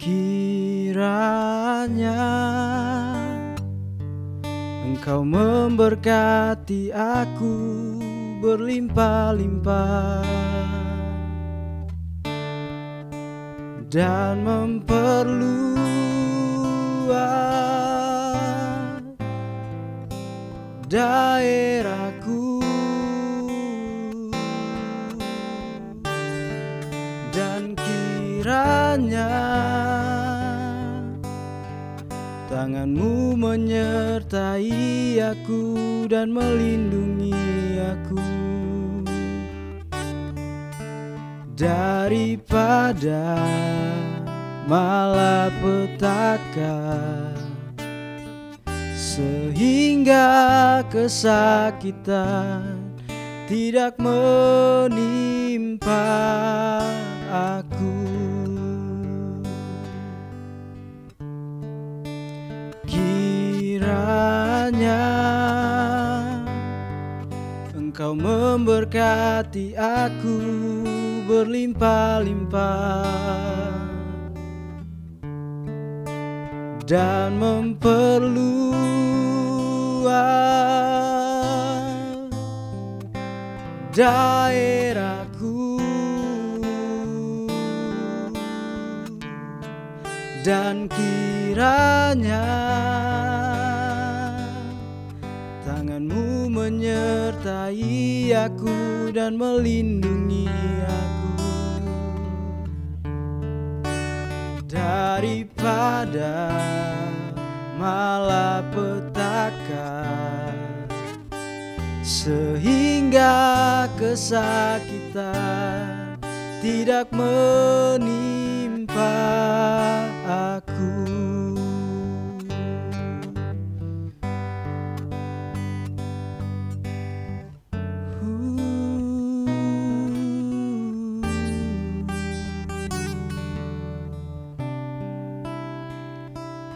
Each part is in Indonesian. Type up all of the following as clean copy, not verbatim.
Kiranya Engkau memberkati aku berlimpah-limpah dan memperluas daerahku, dan kiranya tangan-Mu menyertai aku dan melindungi aku daripada malapetaka, sehingga kesakitan tidak menimpa aku. Kiranya Engkau memberkati aku berlimpah-limpah dan memperluas daerahku, dan kiranya tangan-Mu menyertai aku dan melindungi aku daripada malapetaka, sehingga kesakitan tidak menimpa aku.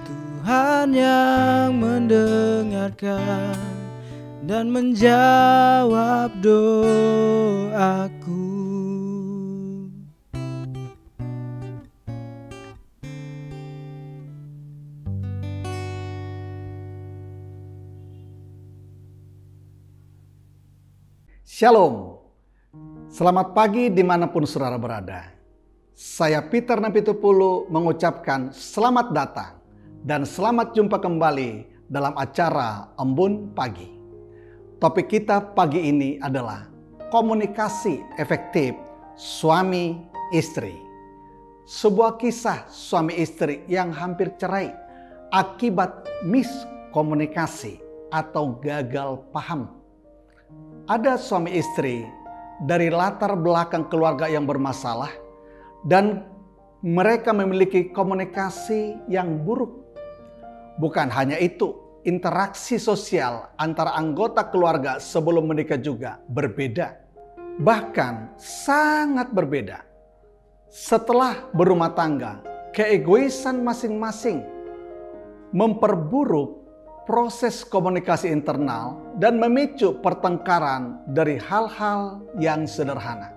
Tuhan yang mendengarkan dan menjawab doaku. Shalom, selamat pagi dimanapun saudara berada. Saya Peter Napitupulu mengucapkan selamat datang dan selamat jumpa kembali dalam acara Embun Pagi. Topik kita pagi ini adalah komunikasi efektif suami istri. Sebuah kisah suami istri yang hampir cerai akibat miskomunikasi atau gagal paham. Ada suami istri dari latar belakang keluarga yang bermasalah dan mereka memiliki komunikasi yang buruk. Bukan hanya itu, interaksi sosial antara anggota keluarga sebelum menikah juga berbeda. Bahkan sangat berbeda. Setelah berumah tangga, keegoisan masing-masing memperburuk proses komunikasi internal dan memicu pertengkaran dari hal-hal yang sederhana.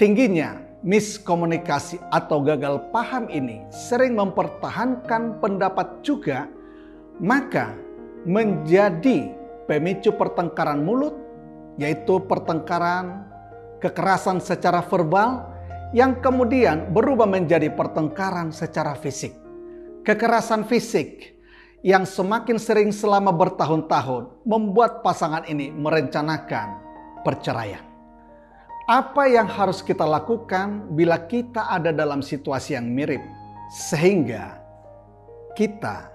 Tingginya miskomunikasi atau gagal paham ini sering mempertahankan pendapat juga, maka menjadi pemicu pertengkaran mulut, yaitu pertengkaran kekerasan secara verbal yang kemudian berubah menjadi pertengkaran secara fisik. Kekerasan fisik yang semakin sering selama bertahun-tahun membuat pasangan ini merencanakan perceraian. Apa yang harus kita lakukan bila kita ada dalam situasi yang mirip sehingga kita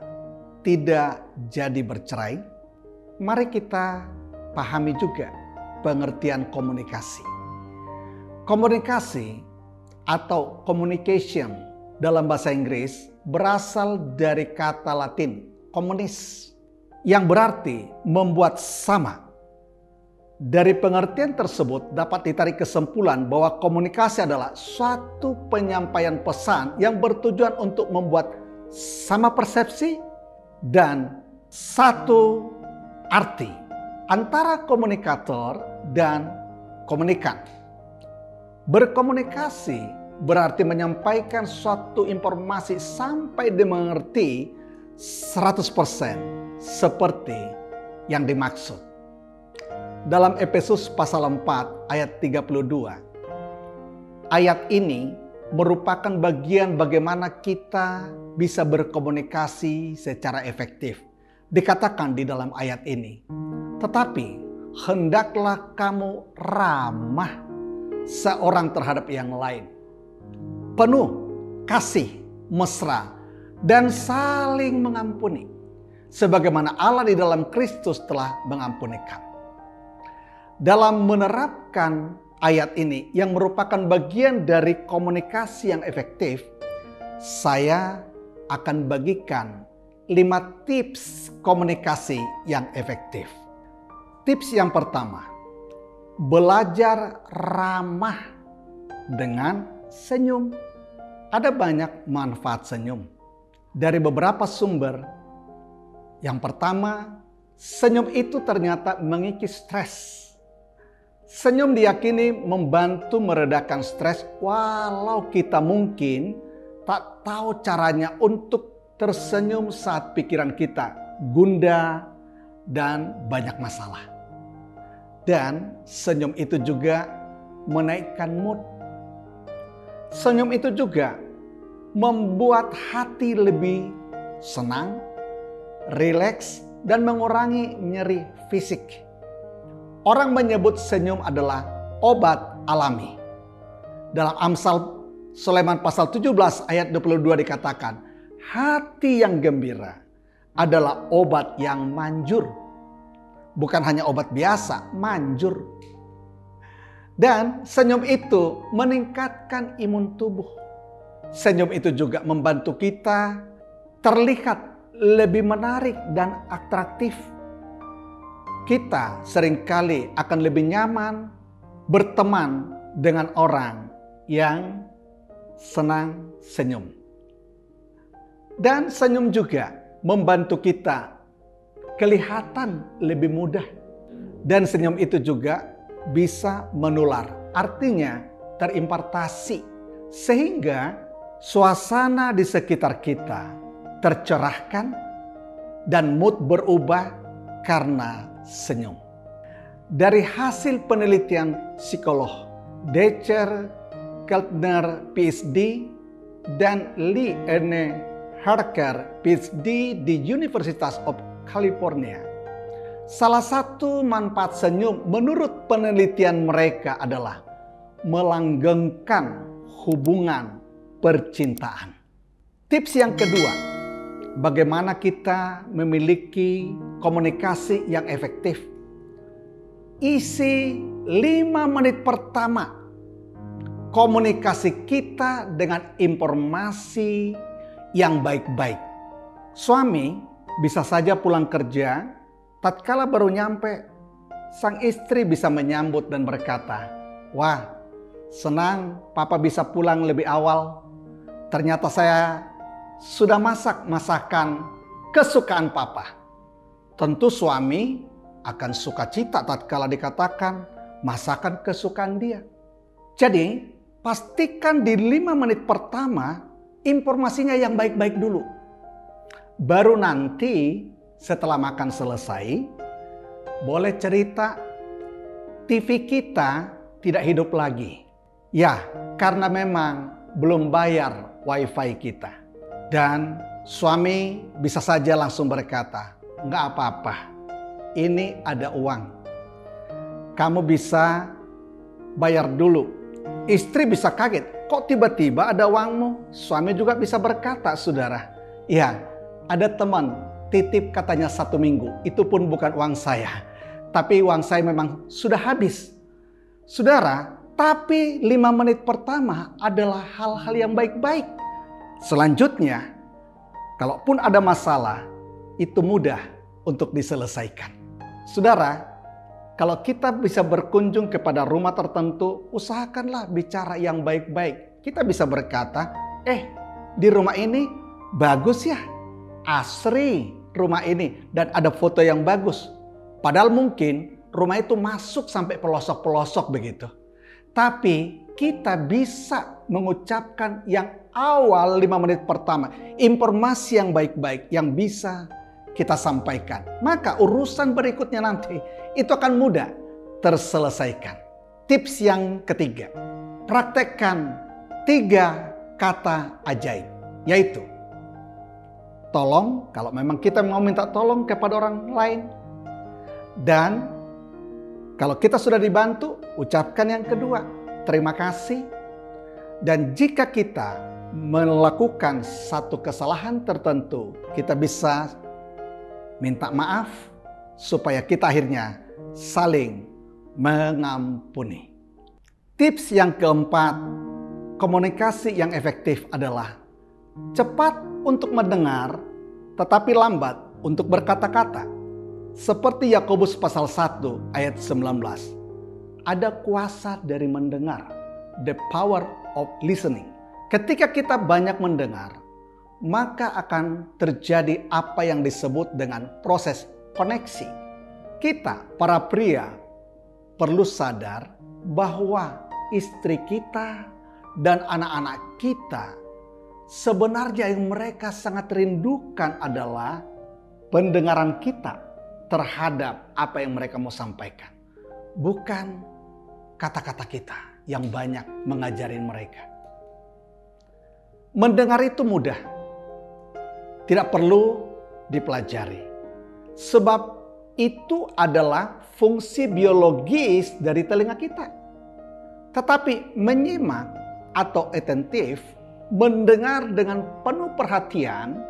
tidak jadi bercerai? Mari kita pahami juga pengertian komunikasi. Komunikasi atau communication dalam bahasa Inggris berasal dari kata Latin communis yang berarti membuat sama. Dari pengertian tersebut dapat ditarik kesimpulan bahwa komunikasi adalah suatu penyampaian pesan yang bertujuan untuk membuat sama persepsi dan satu arti antara komunikator dan komunikan. Berkomunikasi berarti menyampaikan suatu informasi sampai dimengerti 100% seperti yang dimaksud. Dalam Efesus pasal 4 ayat 32, ayat ini merupakan bagian bagaimana kita bisa berkomunikasi secara efektif. Dikatakan di dalam ayat ini, tetapi hendaklah kamu ramah seorang terhadap yang lain, penuh kasih, mesra, dan saling mengampuni, sebagaimana Allah di dalam Kristus telah mengampuni kamu. Dalam menerapkan ayat ini yang merupakan bagian dari komunikasi yang efektif, saya akan bagikan 5 tips komunikasi yang efektif. Tips yang pertama, belajar ramah dengan senyum. Ada banyak manfaat senyum dari beberapa sumber. Yang pertama, senyum itu ternyata mengikis stres. Senyum diyakini membantu meredakan stres walau kita mungkin tak tahu caranya untuk tersenyum saat pikiran kita gundah dan banyak masalah. Dan senyum itu juga menaikkan mood. Senyum itu juga membuat hati lebih senang, rileks, dan mengurangi nyeri fisik. Orang menyebut senyum adalah obat alami. Dalam Amsal Sulaiman pasal 17 ayat 22 dikatakan, hati yang gembira adalah obat yang manjur. Bukan hanya obat biasa, manjur. Dan senyum itu meningkatkan imun tubuh. Senyum itu juga membantu kita terlihat lebih menarik dan atraktif. Kita seringkali akan lebih nyaman berteman dengan orang yang senang senyum. Dan senyum juga membantu kita kelihatan lebih mudah. Dan senyum itu juga bisa menular, artinya terimpartasi. Sehingga suasana di sekitar kita tercerahkan dan mood berubah karena senyum. Dari hasil penelitian psikolog Decher Keltner PhD dan Lee Erne Harker PhD di University of California, salah satu manfaat senyum menurut penelitian mereka adalah melanggengkan hubungan percintaan. Tips yang kedua, bagaimana kita memiliki komunikasi yang efektif. Isi 5 menit pertama komunikasi kita dengan informasi yang baik-baik. Suami bisa saja pulang kerja, tatkala baru nyampe, sang istri bisa menyambut dan berkata, "Wah, senang papa bisa pulang lebih awal. Ternyata saya sudah masak masakan kesukaan papa." Tentu suami akan sukacita tatkala dikatakan masakan kesukaan dia. Jadi, pastikan di 5 menit pertama informasinya yang baik-baik dulu. Baru nanti setelah makan selesai, boleh cerita TV kita tidak hidup lagi. Ya, karena memang belum bayar wifi kita. Dan suami bisa saja langsung berkata, "Nggak apa-apa, ini ada uang. Kamu bisa bayar dulu." Istri bisa kaget, kok tiba-tiba ada uangmu? Suami juga bisa berkata, saudara, "Ya, ada teman titip katanya 1 minggu. Itu pun bukan uang saya. Tapi uang saya memang sudah habis." Saudara, tapi 5 menit pertama adalah hal-hal yang baik-baik. Selanjutnya, kalaupun ada masalah, itu mudah untuk diselesaikan. Saudara, kalau kita bisa berkunjung kepada rumah tertentu, usahakanlah bicara yang baik-baik. Kita bisa berkata, di rumah ini bagus ya, asri rumah ini, dan ada foto yang bagus. Padahal mungkin rumah itu masuk sampai pelosok-pelosok begitu. Tapi kita bisa mengucapkan yang awal 5 menit pertama. Informasi yang baik-baik yang bisa kita sampaikan. Maka urusan berikutnya nanti itu akan mudah terselesaikan. Tips yang ketiga. Praktekkan 3 kata ajaib. Yaitu tolong, kalau memang kita mau minta tolong kepada orang lain. Dan kalau kita sudah dibantu, ucapkan yang kedua, terima kasih. Dan jika kita melakukan satu kesalahan tertentu, kita bisa minta maaf supaya kita akhirnya saling mengampuni. Tips yang keempat, komunikasi yang efektif adalah cepat untuk mendengar, tetapi lambat untuk berkata-kata. Seperti Yakobus pasal 1 ayat 19. Ada kuasa dari mendengar. The power of listening. Ketika kita banyak mendengar, maka akan terjadi apa yang disebut dengan proses koneksi. Kita, para pria, perlu sadar bahwa istri kita dan anak-anak kita sebenarnya yang mereka sangat rindukan adalah pendengaran kita terhadap apa yang mereka mau sampaikan. Bukan kata-kata kita yang banyak mengajarin mereka. Mendengar itu mudah. Tidak perlu dipelajari. Sebab itu adalah fungsi biologis dari telinga kita. Tetapi menyimak atau atentif, mendengar dengan penuh perhatian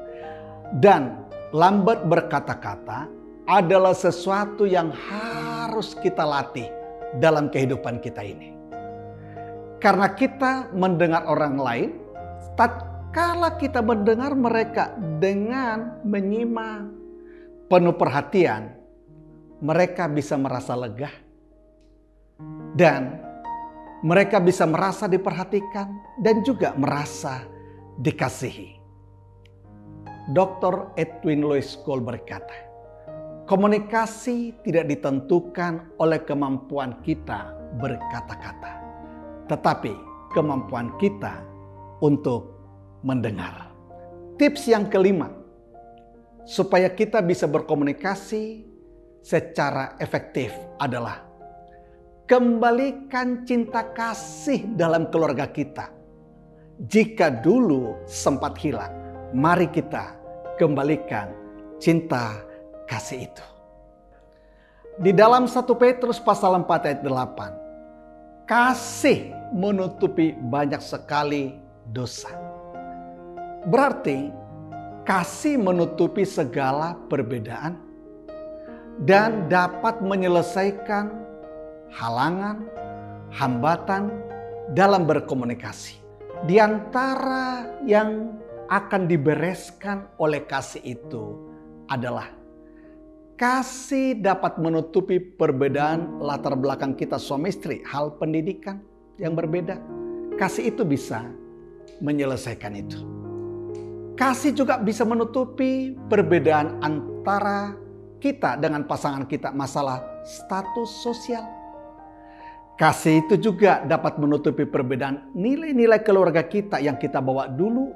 dan lambat berkata-kata adalah sesuatu yang harus kita latih dalam kehidupan kita ini. Karena kita mendengar orang lain, tatkala kita mendengar mereka dengan menyimak penuh perhatian, mereka bisa merasa lega dan mereka bisa merasa diperhatikan dan juga merasa dikasihi. Dr. Edwin Louis Cole berkata, komunikasi tidak ditentukan oleh kemampuan kita berkata-kata, tetapi kemampuan kita untuk mendengar. Tips yang kelima, supaya kita bisa berkomunikasi secara efektif adalah kembalikan cinta kasih dalam keluarga kita. Jika dulu sempat hilang, mari kita kembalikan cinta kasih itu. Di dalam 1 Petrus pasal 4 ayat 8, kasih menutupi banyak sekali dosa. Berarti kasih menutupi segala perbedaan dan dapat menyelesaikan halangan, hambatan dalam berkomunikasi. Di antara yang akan dibereskan oleh kasih itu adalah kasih dapat menutupi perbedaan latar belakang kita suami istri, hal pendidikan yang berbeda. Kasih itu bisa menyelesaikan itu. Kasih juga bisa menutupi perbedaan antara kita dengan pasangan kita, masalah status sosial. Kasih itu juga dapat menutupi perbedaan nilai-nilai keluarga kita yang kita bawa dulu.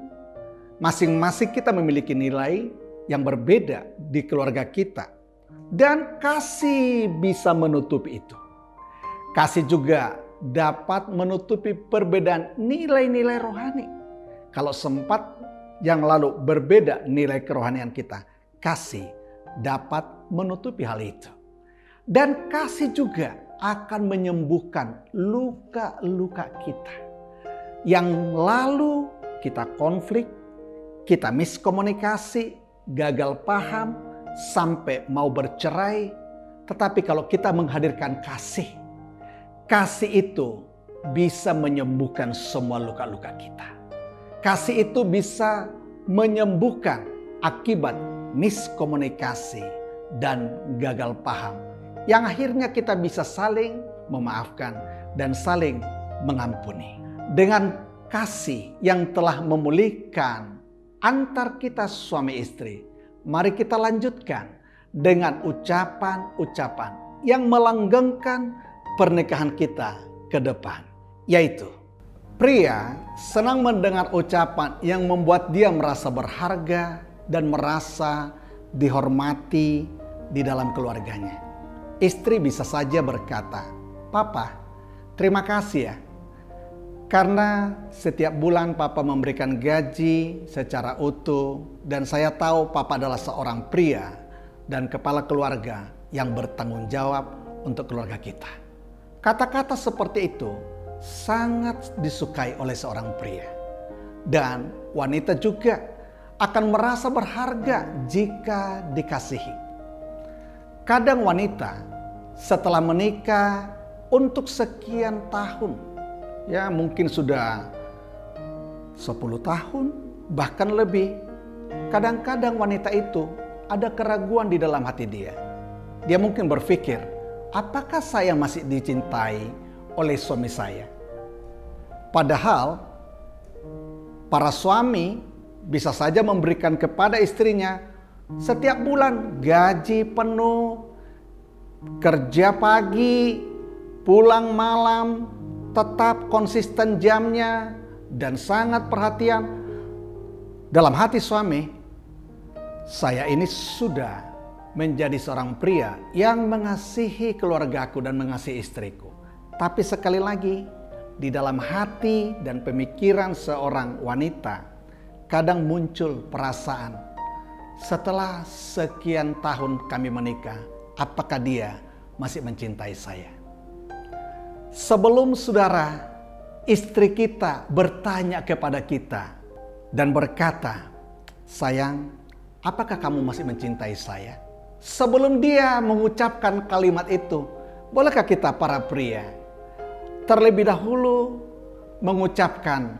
Masing-masing kita memiliki nilai yang berbeda di keluarga kita. Dan kasih bisa menutupi itu. Kasih juga dapat menutupi perbedaan nilai-nilai rohani. Kalau sempat yang lalu berbeda nilai kerohanian kita, kasih dapat menutupi hal itu. Dan kasih juga akan menyembuhkan luka-luka kita. Yang lalu kita konflik, kita miskomunikasi, gagal paham, sampai mau bercerai. Tetapi kalau kita menghadirkan kasih, kasih itu bisa menyembuhkan semua luka-luka kita. Kasih itu bisa menyembuhkan akibat miskomunikasi dan gagal paham. Yang akhirnya kita bisa saling memaafkan dan saling mengampuni. Dengan kasih yang telah memulihkan antar kita suami istri, mari kita lanjutkan dengan ucapan-ucapan yang melanggengkan pernikahan kita ke depan. yaitu pria senang mendengar ucapan yang membuat dia merasa berharga dan merasa dihormati di dalam keluarganya. Istri bisa saja berkata, "Papa, terima kasih ya. Karena setiap bulan Papa memberikan gaji secara utuh dan saya tahu Papa adalah seorang pria dan kepala keluarga yang bertanggung jawab untuk keluarga kita." Kata-kata seperti itu sangat disukai oleh seorang pria. Dan wanita juga akan merasa berharga jika dikasihi. Kadang wanita setelah menikah untuk sekian tahun, ya mungkin sudah 10 tahun, bahkan lebih. Kadang-kadang wanita itu ada keraguan di dalam hati dia. Dia mungkin berpikir, apakah saya masih dicintai oleh suami saya? Padahal para suami bisa saja memberikan kepada istrinya setiap bulan gaji penuh, kerja pagi, pulang malam, tetap konsisten jamnya, dan sangat perhatian. Dalam hati suami, saya ini sudah menjadi seorang pria yang mengasihi keluargaku dan mengasihi istriku. Tapi sekali lagi, di dalam hati dan pemikiran seorang wanita, kadang muncul perasaan, setelah sekian tahun kami menikah, apakah dia masih mencintai saya? Sebelum saudara, istri kita bertanya kepada kita dan berkata, "Sayang, apakah kamu masih mencintai saya?" Sebelum dia mengucapkan kalimat itu, bolehkah kita para pria terlebih dahulu mengucapkan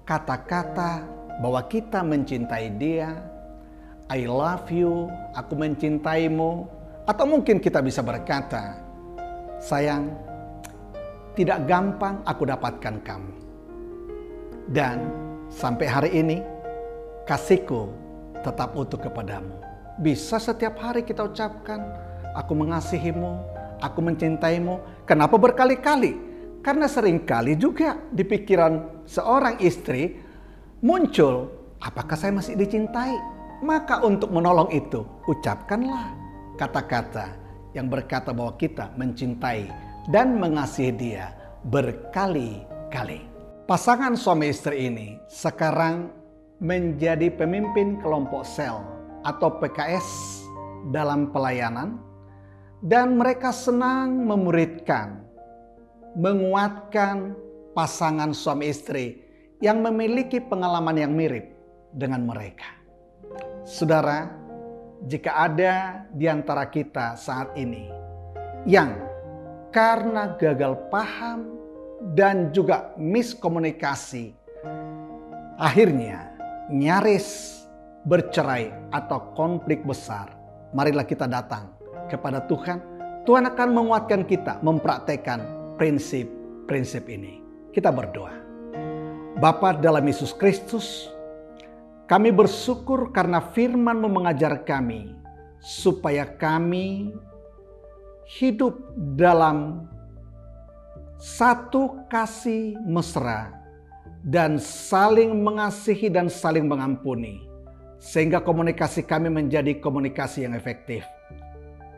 kata-kata bahwa kita mencintai dia, "I love you," aku mencintaimu. Atau mungkin kita bisa berkata, "Sayang, tidak gampang aku dapatkan kamu. Dan sampai hari ini kasihku tetap utuh kepadamu." Bisa setiap hari kita ucapkan, "Aku mengasihimu, aku mencintaimu." Kenapa berkali-kali? Karena seringkali juga di pikiran seorang istri muncul, apakah saya masih dicintai? Maka untuk menolong itu, ucapkanlah kata-kata yang berkata bahwa kita mencintai dan mengasihi dia berkali-kali. Pasangan suami istri ini sekarang menjadi pemimpin kelompok sel atau PKS dalam pelayanan, dan mereka senang memuridkan, menguatkan pasangan suami istri yang memiliki pengalaman yang mirip dengan mereka. Saudara, jika ada di antara kita saat ini yang karena gagal paham dan juga miskomunikasi, akhirnya nyaris bercerai atau konflik besar, marilah kita datang kepada Tuhan. Tuhan akan menguatkan kita mempraktekkan prinsip-prinsip ini. Kita berdoa. Bapa dalam Yesus Kristus, kami bersyukur karena firman-Mu mengajar kami supaya kami hidup dalam satu kasih mesra dan saling mengasihi dan saling mengampuni, sehingga komunikasi kami menjadi komunikasi yang efektif.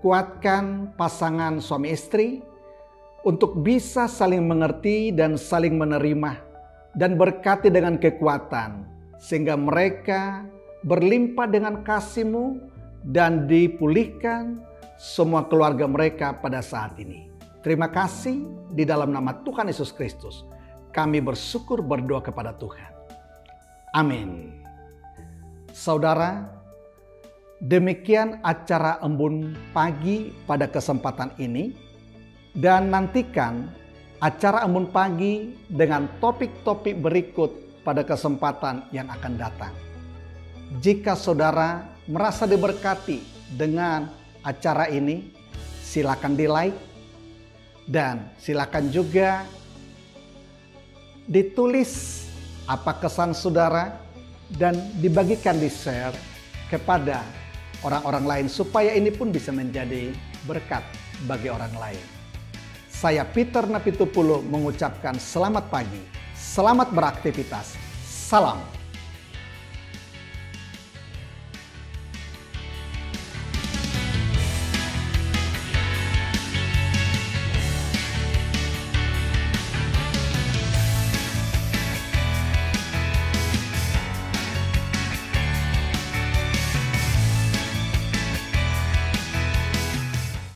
Kuatkan pasangan suami istri untuk bisa saling mengerti dan saling menerima, dan berkati dengan kekuatan sehingga mereka berlimpah dengan kasih-Mu dan dipulihkan semua keluarga mereka pada saat ini. Terima kasih, di dalam nama Tuhan Yesus Kristus kami bersyukur berdoa kepada Tuhan. Amin. Saudara, demikian acara Embun Pagi pada kesempatan ini, dan nantikan acara Embun Pagi dengan topik-topik berikut pada kesempatan yang akan datang. Jika saudara merasa diberkati dengan acara ini, silakan di-like dan silakan juga ditulis apa kesan saudara dan dibagikan, di-share kepada orang-orang lain supaya ini pun bisa menjadi berkat bagi orang lain. Saya Peter Napitupulo mengucapkan selamat pagi, selamat beraktivitas, salam.